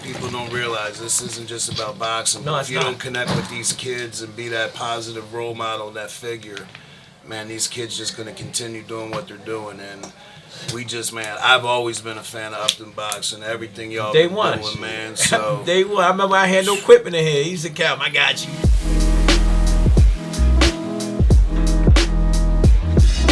people don't realize this isn't just about boxing. No, But it's if you not. don't connect with these kids and be that positive role model, that figure, man, these kids just gonna continue doing what they're doing. And we just, man, I've always been a fan of Upton boxing. Everything y'all Day been one. doing, man. So Day one. I remember I had no equipment in here. He used to count. I got you.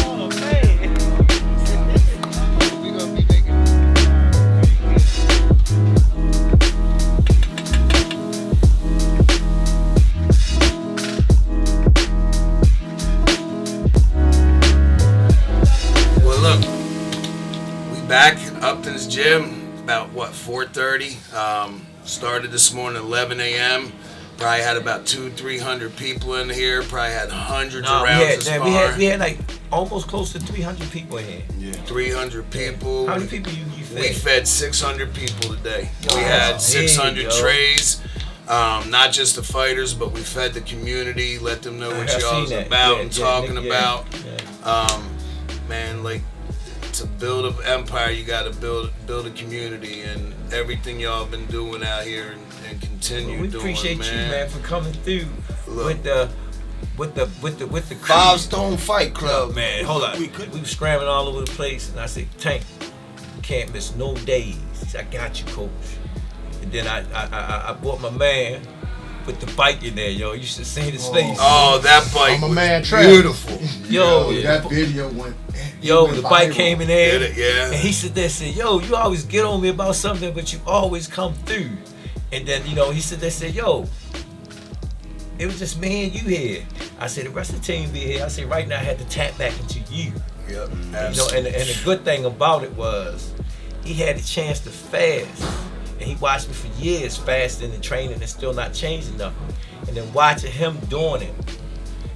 Oh man. We gonna be making. well, look, we back at Upton's gym about what 4:30. Started this morning at 11 a.m. Probably had about 200-300 people in here. Probably had hundreds No, of we rounds had, of we sparring. had like almost close to 300 people in here. Yeah. 300 people. How many people you fed? We fed 600 people today. Wow. We had There you 600 go. trays. Not just the fighters, but we fed the community, let them know what I've y'all's seen that. about Yeah, and yeah, talking yeah, about. yeah. Man, like to build an empire, you got to build a community, and everything y'all been doing out here and continue Well, we doing, appreciate man. you, man, for coming through Look. with the crew. Five Stone Fight Club. Man, hold on. We We were scrambling all over the place, and I said, Tank, you can't miss no days. He said, I got you, coach. And then I bought my man with the bike in there, yo. You should see his face. Oh, that bike I'm a was man trash. beautiful. Yo, That video went. the bike came in there, Did it, yeah. and he said, yo, you always get on me about something, but you always come through. And then, he said, yo, it was just me and you here. I said, the rest of the team be here. I said, right now I had to tap back into you. Yep, And absolutely. the good thing about it was he had a chance to fast. And he watched me for years fasting and training and still not changing nothing. And then watching him doing it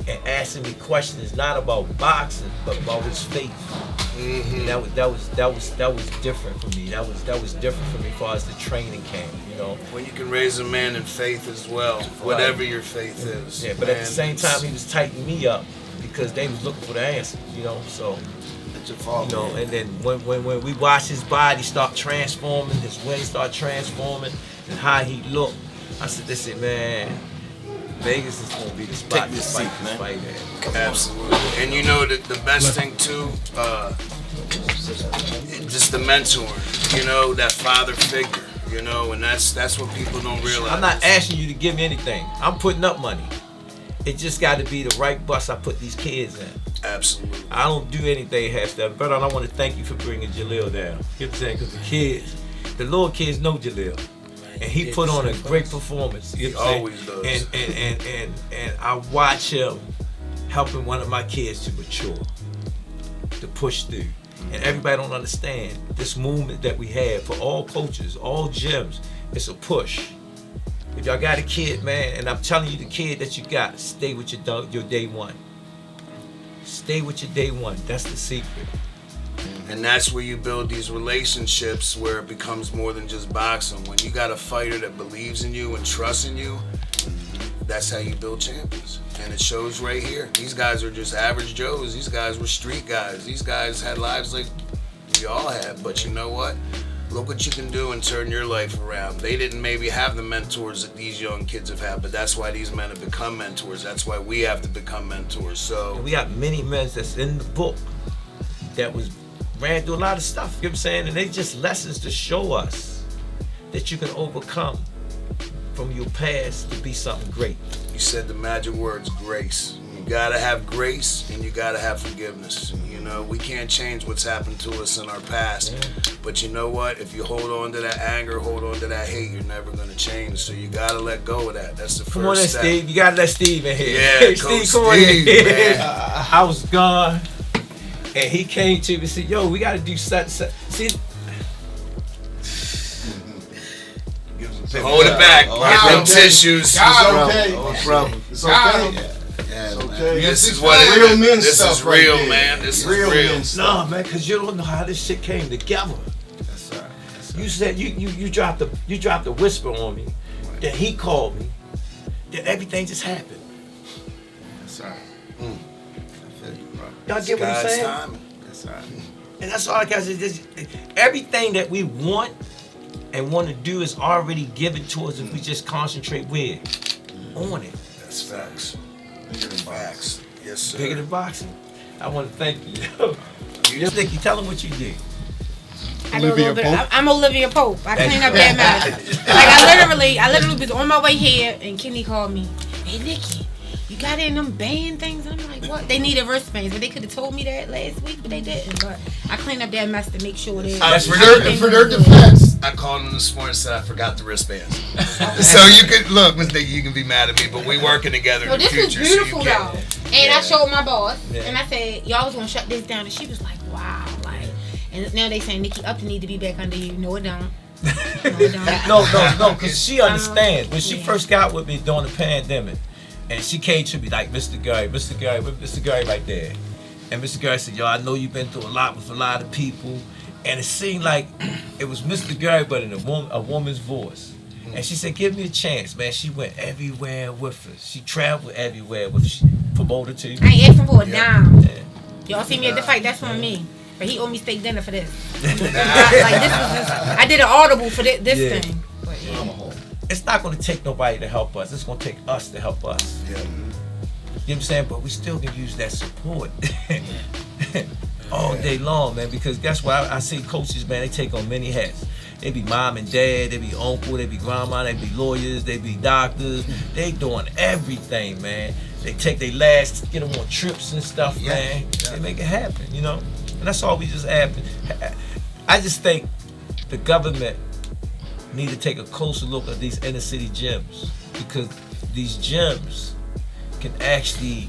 and asking me questions not about boxing but about his faith. And that was different for me. That was different for me as far as the training came, When you can raise a man in faith as well, whatever your faith is. Yeah, but at man, the same time he was tightening me up because they was looking for the answer, so That's your fault. and then when we watched his body start transforming, his wings start transforming, and how he looked, I said, man, Vegas is gonna be the spot Take to this fight seat, this man. fight at. Absolutely. And you know that the best thing too, just the mentoring, that father figure, and that's what people don't realize. I'm not asking you to give me anything. I'm putting up money. It just got to be the right bus I put these kids in. Absolutely. I don't do anything half stuff. But I want to thank you for bringing Jalil down. You know what I'm saying? Because the little kids know Jalil. And he put on a great performance. You know what I'm always saying? does. And I watch him helping one of my kids to mature, to push through. And everybody don't understand this movement that we have for all coaches, all gyms. It's a push. If y'all got a kid, man, and I'm telling you the kid that you got, stay with your day one. Stay with your day one. That's the secret. And that's where you build these relationships where it becomes more than just boxing. When you got a fighter that believes in you and trusts in you, that's how you build champions. And it shows right here. These guys are just average Joes. These guys were street guys. These guys had lives like we all have. But you know what? Look what you can do and turn your life around. They didn't maybe have the mentors that these young kids have had, but that's why these men have become mentors. That's why we have to become mentors. So And we got many men that's in the book that ran through a lot of stuff, you know what I'm saying? And they just lessons to show us that you can overcome from your past to be something great. you said the magic words, grace. You gotta have grace and you gotta have forgiveness. We can't change what's happened to us in our past. But you know what? If you hold on to that anger, hold on to that hate, you're never gonna change. So you gotta let go of that. That's the first Come on in, step. Steve. You gotta let Steve in here. Yeah, Hey, Coach Steve, come on in. Steve, man. I was gone, and he came to me and said, yo, we gotta do such. See, Hold it back. Get them okay. tissues. It's okay. No problem. It's okay. Yeah, It's man. okay. This is what it Real is. men This stuff is right real, there. man. This is Real real. men stuff. nah, man, because you don't know how this shit came together. That's right. That's right. You said you dropped the whisper on me. Then he called me. Then everything just happened. That's right. I feel you, bro. Y'all get what I'm God's saying? timing. That's right. And that's all I got to say. Everything that we want and want to do is already given to us if we just concentrate on it. That's facts. Bigger than facts. Yes, sir. Bigger than boxing. I want to thank you. Nikki, tell them what you did. I'm Olivia Pope. I clean up that mess. Like I literally was on my way here, and Kenny called me. Hey, Nikki, you got in them band things? I'm like, what? They needed wristbands, but they could have told me that last week, but they didn't. But I cleaned up that mess to make sure that. For their defense, I called them this morning and said I forgot the wristbands. So you could look, Miss Nikki, you can be mad at me, but we working together in the future. This was beautiful, so though. And I showed my boss, and I said, y'all was gonna shut this down, and she was like, wow, like. And now they saying Nikki Upton need to be back under you. No, it don't. No, because she understands. When she first got with me during the pandemic, and she came to me like, Mr. Gary right there. And Mr. Gary said, yo, I know you've been through a lot with a lot of people. And it seemed like it was Mr. Gary, but in a woman's voice. And she said, give me a chance, man. She went everywhere with us. She traveled everywhere with us. She promoted to you. I ain't asking for a dime. Yeah. Y'all see me at the fight, that's on me. But he owed me steak dinner for this. I did an audible for this thing. But, it's not going to take nobody to help us. It's going to take us to help us. Yeah. You know what I'm saying? But we still can use that support all day long, man. Because that's why I see coaches, man, they take on many hats. They be mom and dad, they be uncle, they be grandma, they be lawyers, they be doctors. They doing everything, man. They take their last, get them on trips and stuff, man. They make it happen, you know? And that's all we just have. I just think the government need to take a closer look at these inner city gyms, because these gyms can actually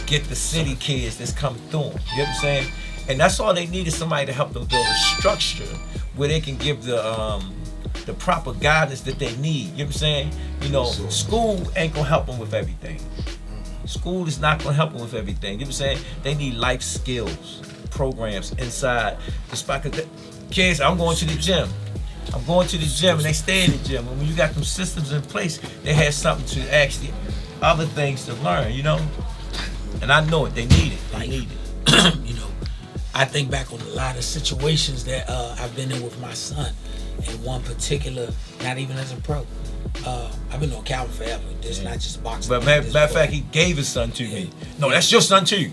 get the city kids that's coming through them. You know what I'm saying? And that's all they need, is somebody to help them build a structure where they can give the proper guidance that they need. You know what I'm saying? You know, school ain't gonna help them with everything. School is not gonna help them with everything. You know what I'm saying? They need life skills programs inside the spot. Cause kids, I'm going to the gym. And they stay in the gym. And when you got them systems in place, they have something to actually, other things to learn, you know? And I know it, they need it. You know, I think back on a lot of situations that I've been in with my son. And one particular, not even as a pro, I've been on Calvin forever. This not just boxing. But matter of fact, he gave his son to me. No, that's your son too.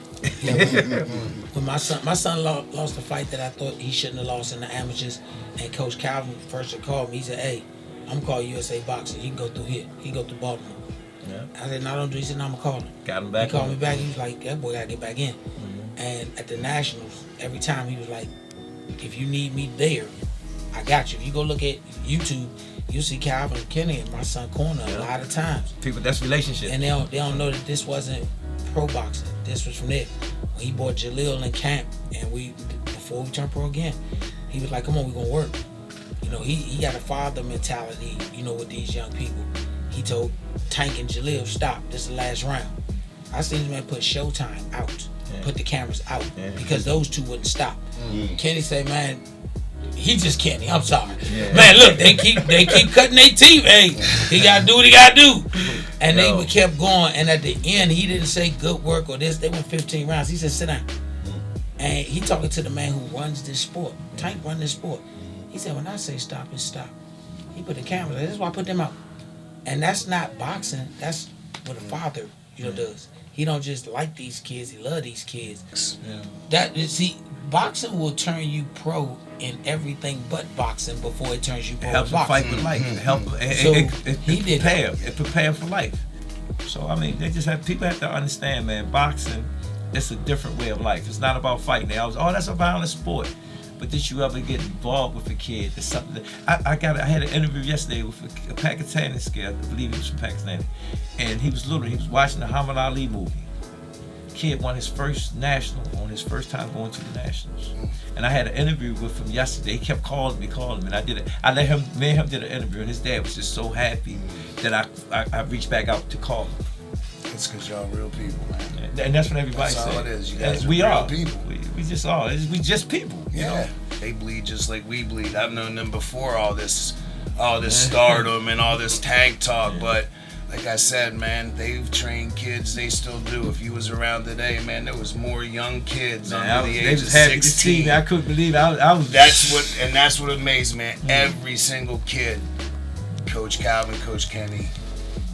When my son lost a fight that I thought he shouldn't have lost in the amateurs, and Coach Calvin first called me. He said, "Hey, I'm gonna call USA Boxing. He can go through here. He can go through Baltimore." Yeah. I said, "No, don't do it." He said, "No, I'm gonna call him." Got him back. He called me back. He was like, "That boy gotta get back in." And at the Nationals, every time he was like, "If you need me there, I got you." If you go look at YouTube, you see Calvin and Kenny and my son corner a lot of times. People, that's relationship. And they don't know that this wasn't pro boxing. This was from there. When he bought Jalil in camp, and before we turned pro again, he was like, "Come on, we're gonna work." You know, he got a father mentality, you know, with these young people. He told Tank and Jalil, "Stop, this is the last round." I seen this man put Showtime out, put the cameras out, because those two wouldn't stop. Kenny said, "Man, he just Kenny. I'm sorry, man. Look, they keep cutting their teeth. Hey, he gotta do what he gotta do." And they kept going. And at the end, he didn't say good work or this. They went 15 rounds. He said, "Sit down." And he talking to the man who runs this sport. Tank run this sport. He said, "When I say stop, it's stop." He put the cameras. That's why I put them out. And that's not boxing. That's what a father, you know, does. He don't just like these kids. He love these kids. Boxing will turn you pro in everything but boxing before it turns you pro. It helps boxing. Fight with life. It helps. It prepare for life. So I mean, people have to understand, man. Boxing, it's a different way of life. It's not about fighting. That's a violent sport. But did you ever get involved with a kid? It's something that I had an interview yesterday with a Pakistani kid. I believe he was from Pakistan, and he was watching the Muhammad Ali movie. Kid won his first national on his first time going to the nationals, and I had an interview with him yesterday. He kept calling me, and I did it. Me and him did an interview, and his dad was just so happy that I reached back out to call him. It's because y'all real people, man. And that's what everybody says. That's all it is. You guys we are are real people. We just are. We just people. You know? They bleed just like we bleed. I've known them before all this stardom and all this tank talk, but like I said, man, they've trained kids. They still do. If you was around today, man, there was more young kids under the age of 16. I couldn't believe I was. That's what amazed me, man. Every single kid, Coach Calvin, Coach Kenny,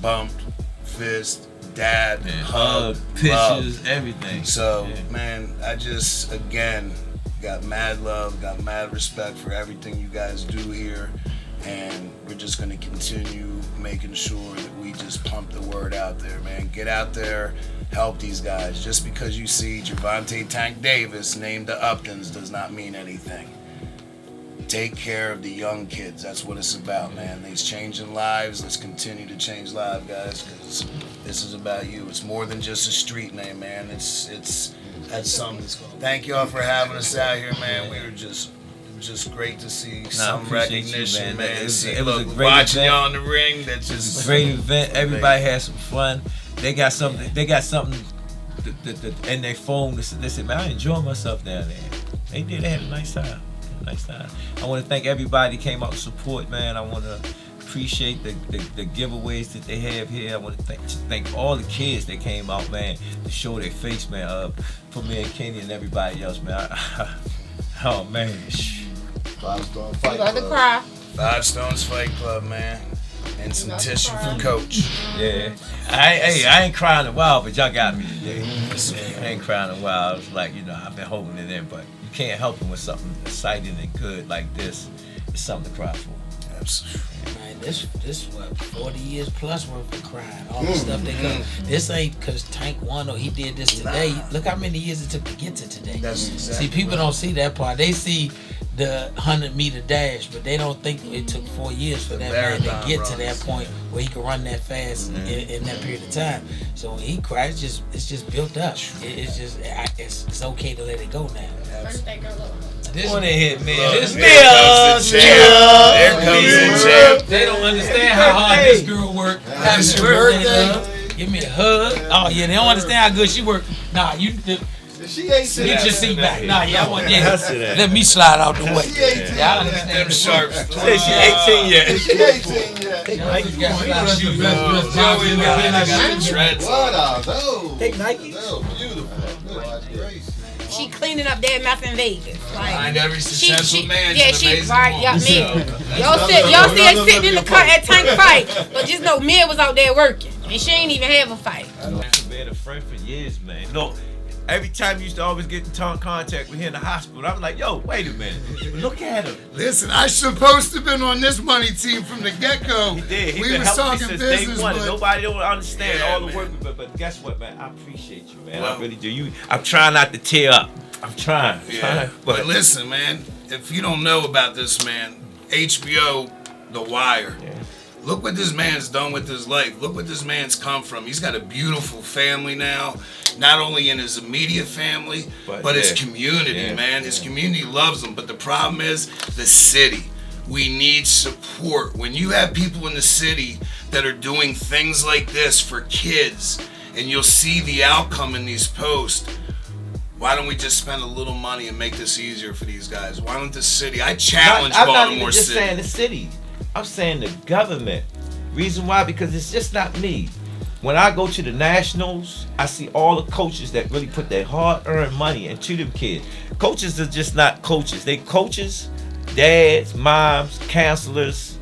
bumped, fist, dad, hug, pictures, love. Everything. So, man, I just, again, got mad love, got mad respect for everything you guys do here. And we're just going to continue making sure that we just pump the word out there, man. Get out there, help these guys. Just because you see Javante Tank Davis named the Uptons does not mean anything. Take care of the young kids. That's what it's about, man. They's changing lives. Let's continue to change lives, guys, because this is about you. It's more than just a street name, man. It's that's something. Thank y'all for having us out here, man. We were just great to see some recognition, you, man. It was a great watching event. y'all in the ring. That's just a great event. Everybody had some fun. They got something. They got something in their phone. They said, man, I enjoyed myself down there. They did. They had a nice time. I want to thank everybody who came out to support, man. I want to appreciate the giveaways that they have here. I want to thank all the kids that came out, man, to show their face, man. For me and Kenny and everybody else, man. Oh man. 5 Stone Fight About to Club. cry. 5 Stones Fight Club, man. And some tissue from Coach. Yeah. I ain't crying in a while, but y'all got me today. I ain't crying in a while. I was like, I've been holding it in, but you can't help it when something exciting and good like this is something to cry for. Absolutely. Man, this what 40 years plus worth of crying. All the stuff they go. This ain't because Tank won or he did this today. Look how many years it took to get to today. That's exactly See, people don't see that part. They see the 100-meter dash, but they don't think it took 4 years for The that man to marathon get to runs, that point where he could run that fast in that period of time. So when he cries, it's just built up. It's okay to let it go now. This one in here, man. This Here comes the champ. There comes the champ. They don't understand how hard this girl worked. Happy birthday, love. Give me a hug. Oh yeah, they don't understand how good she worked. Nah, She ain't get your seat back. Nah, yeah, I want That's that. it. Let me slide out the way. She 18. Yeah, I understand. Them sharps. Say she 18 yet. She 18 yet. Dreads. What are those? Take Nike. Those beautiful. God's grace. She cleaning up that mess in Vegas. Behind every successful man, yeah, she's an she amazing right, woman. me. Y'all see her sitting in the car at Tank Fight, but just know Mia was out there working, and she ain't even have a fight. I've been a friend for years, man. Look, every time you used to always get in contact with him in the hospital, I'm like, yo, wait a minute. Look at him. Listen, I supposed to have been on this money team from the get-go. He did. He We been was helping me talking since day business, one. but Nobody don't understand Yeah, all the man. work, but guess what, man? I appreciate you, man. Well- I really do. I'm trying not to tear up. I'm trying. Yeah, but listen, man, if you don't know about this man, HBO, The Wire, Yeah. look what this man's done with his life. Look what this man's come from. He's got a beautiful family now, not only in his immediate family, but his community, Yeah. man. His community loves him, but the problem is the city. We need support. When you have people in the city that are doing things like this for kids, and you'll see the outcome in these posts, why don't we just spend a little money and make this easier for these guys? Why don't the city? I challenge I'm not Baltimore even just City. saying the city. I'm saying the government. Reason why? Because it's just not me. When I go to the Nationals, I see all the coaches that really put their hard-earned money into them kids. Coaches are just not coaches. They coaches, dads, moms, counselors,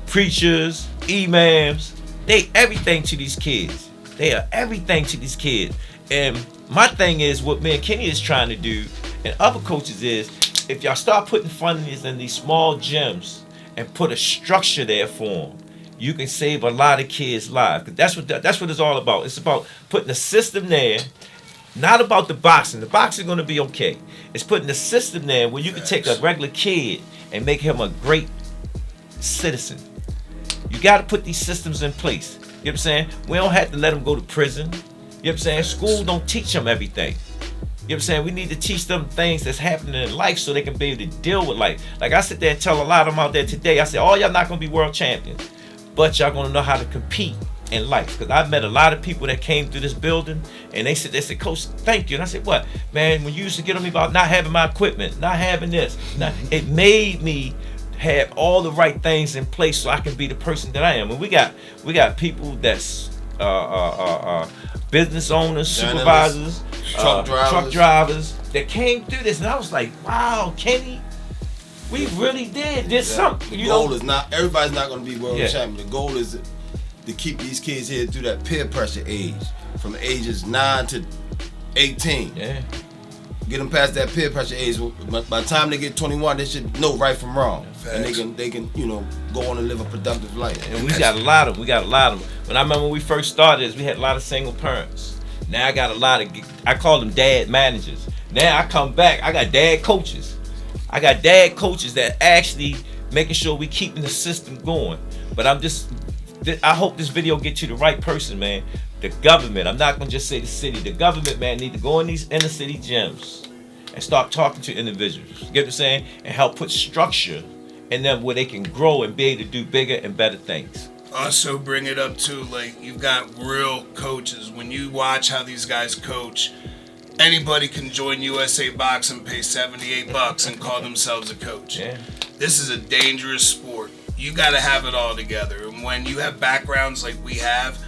preachers, imams. They everything to these kids. They are everything to these kids. And my thing is what me and Kenny is trying to do, and other coaches is, if y'all start putting fundings in these small gyms and put a structure there for them, you can save a lot of kids' lives. 'Cause that's what it's all about. It's about putting a system there, not about the boxing. The boxing is going to be okay. It's putting a system there where you can take a regular kid and make him a great citizen. You got to put these systems in place. You know what I'm saying? We don't have to let them go to prison. You know what I'm saying? School don't teach them everything. You know what I'm saying? We need to teach them things that's happening in life so they can be able to deal with life. Like I sit there and tell a lot of them out there today, I say, oh, y'all not going to be world champions, but y'all going to know how to compete in life. Because I've met a lot of people that came through this building and they said, Coach, thank you. And I said, what? Man, when you used to get on me about not having my equipment, not having this, it made me have all the right things in place so I can be the person that I am. And we got people that's business owners, supervisors, truck drivers that came through this, and I was like, wow, Kenny, we really did something. The goal is not, everybody's not going to be world champion. The goal is to keep these kids here through that peer pressure age, from ages 9 to 18. Yeah. Get them past that peer pressure age. By the time they get 21, they should know right from wrong, and they can go on and live a productive life. And we got a lot of them. When I remember when we first started this, we had a lot of single parents. Now I got a lot of, I call them dad managers. Now I come back, I got dad coaches. I got dad coaches that actually making sure we keeping the system going. But I hope this video gets you the right person, man. The government, I'm not gonna just say the city. The government, man, need to go in these inner city gyms and start talking to individuals. You get what I'm saying? And help put structure in them where they can grow and be able to do bigger and better things. Also bring it up too, like you've got real coaches. When you watch how these guys coach, anybody can join USA Boxing, pay $78 and call themselves a coach. Yeah. This is a dangerous sport. You got to have it all together. And when you have backgrounds like we have,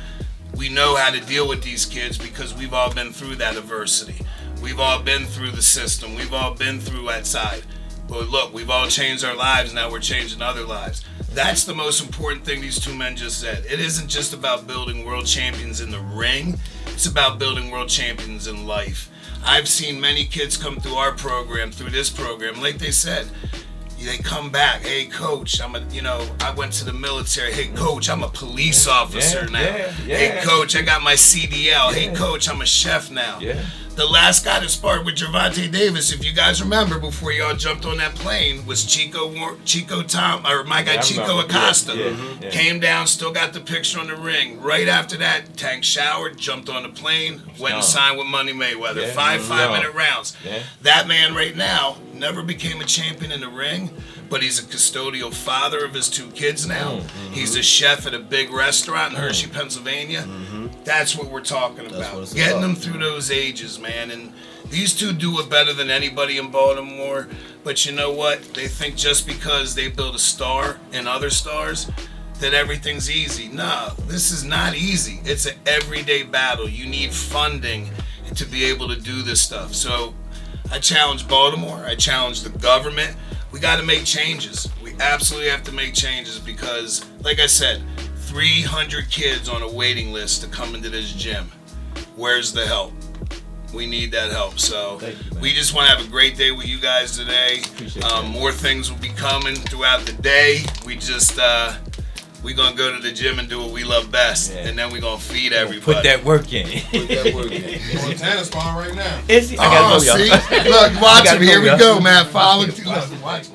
we know how to deal with these kids because we've all been through that adversity. We've all been through the system. We've all been through that side. But look, we've all changed our lives. Now we're changing other lives. That's the most important thing these two men just said. It isn't just about building world champions in the ring. It's about building world champions in life. I've seen many kids come through our program, through this program, like they said. They come back, hey coach, I went to the military. Hey coach, I'm a police officer now. Hey coach, I got my CDL. Hey coach, I'm a chef now. The last guy that sparred with Gervonta Davis, if you guys remember, before y'all jumped on that plane, was Chico Acosta. Came down, still got the picture on the ring. Right after that, Tank showered, jumped on the plane, went and signed with Money Mayweather. 5-minute rounds. That man right now never became a champion in the ring, but he's a custodial father of his 2 kids now. He's a chef at a big restaurant in Hershey, Pennsylvania. That's what we're talking about. Getting them through those ages, man. And these two do it better than anybody in Baltimore. But you know what? They think just because they build a star and other stars that everything's easy. No, this is not easy. It's an everyday battle. You need funding to be able to do this stuff. So I challenge Baltimore. I challenge the government. We got to make changes. We absolutely have to make changes because, like I said, 300 kids on a waiting list to come into this gym. Where's the help? We need that help. So we just want to have a great day with you guys today. More things will be coming throughout the day. We're going to go to the gym and do what we love best. And then we're going to feed everybody. Put that work in. Montana's spawn right now. Is he? I gotta go, y'all. See? Look, watch him. Here we go, man. Follow. Look, watch.